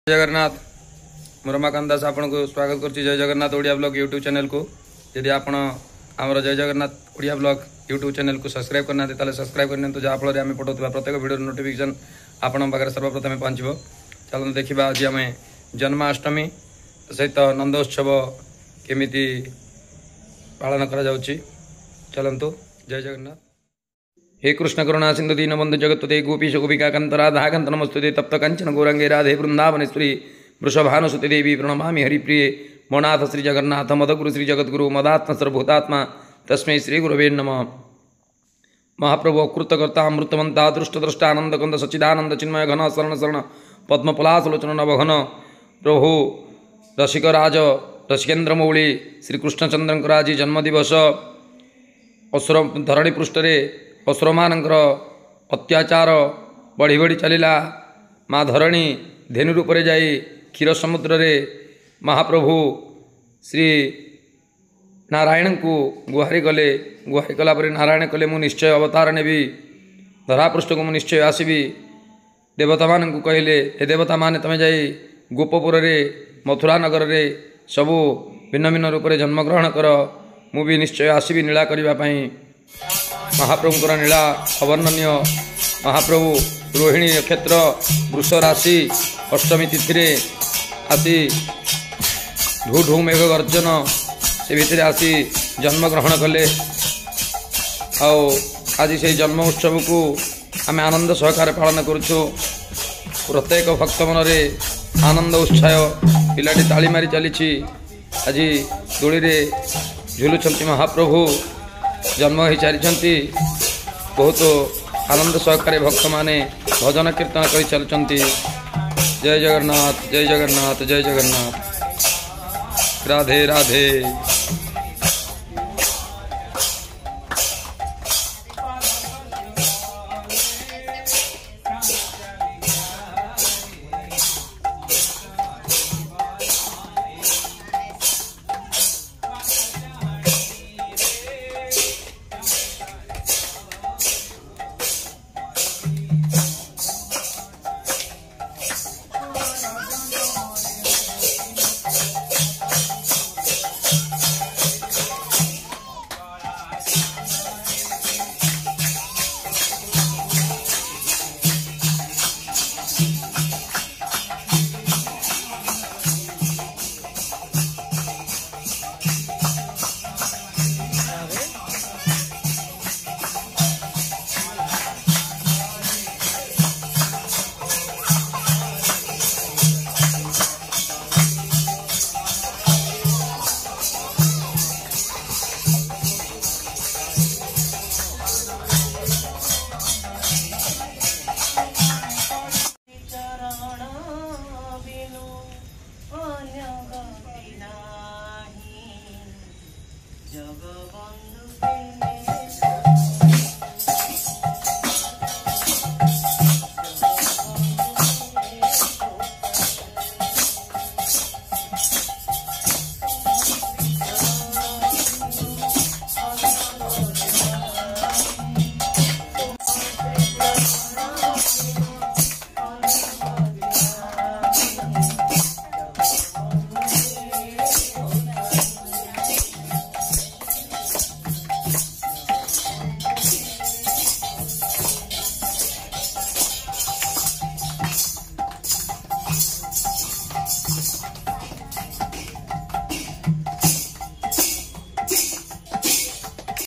जगन्नाथ मोर रमाकांत दास आपन को स्वागत कर जय Jagannath Odia blog YouTube channel को। यदि आप जय Jagannath Odia blog YouTube channel को सब्सक्राइब करना ताले सब्सक्राइब करने तो जहाँफल आम पठाऊा प्रत्येक वीडियो नोटिफिकेशन आपण पाखे सर्वप्रथम पहुँचो। चलते देखा आज आम जन्माष्टमी सहित नंदोत्सव केमिति पालन करा चलतु। जय जगन्नाथ। हे कृष्ण करुणा सिंधु दीनबंधु जगत्पते गोपीश गोपिका कांत राधा कांत नमस्तुते तप्त कंचन गौरंगे राधे वृंदावनेश्वरी वृषभानुसुते देवी प्रणमामि हरिप्रिये मौनाथ श्री जगन्नाथ मदगुरु श्री जगद्गुरु मदात्म सर्वभूतात्मा तस्मै श्री गुरवे नमः। महाप्रभु अकृतकर्ता अमृतवंता दृष्टद्रष्टा आनंद कंद सच्चिदानंद चिन्मय घन शरण शरण पद्मपलासलोचन नवघन प्रभु रसिकराज रसिकेन्द्र मौली श्रीकृष्णचंद्र आज जन्मदिवस असुर धरणी पृष्ठरे असुर मानकर अत्याचार बढ़ी बढ़ी चलला। माँ धरणी धेनु रूप जाई क्षीर समुद्र रे महाप्रभु श्री नारायण को गुहारी कले। गुहारी कलापर नारायण कले मु निश्चय अवतार नेबी धरापृष्ठ को मु निश्चय आसबि। देवता मान को कहले हे देवता मान तमे जाई गोपपुर रे मथुरा नगर रे सबू भिन्न भिन्न रूप से जन्मग्रहण कर मु भी निश्चय आसबि नीला करने। महाप्रभुंकर नीला अवर्णनीय। महाप्रभु रोहिणी नक्षत्र वृष राशि अष्टमी तिथि आसी ढू ढू मेघ गर्जन से भितर आसी जन्मग्रहण कले। आज से जन्म उत्सव को आम आनंद सहकार पालन करुछु। प्रत्येक भक्त मन आनंद उत्साह पिलाटी ताली मारी चली। आज दोली रे झुलुंट महाप्रभु जन्म हो सारी बहुत आनंद सहकारे भक्त माने भजन कीर्तन कर चलुँच। जय जगन्नाथ जय जगन्नाथ जय जगन्नाथ। राधे राधे। जगवा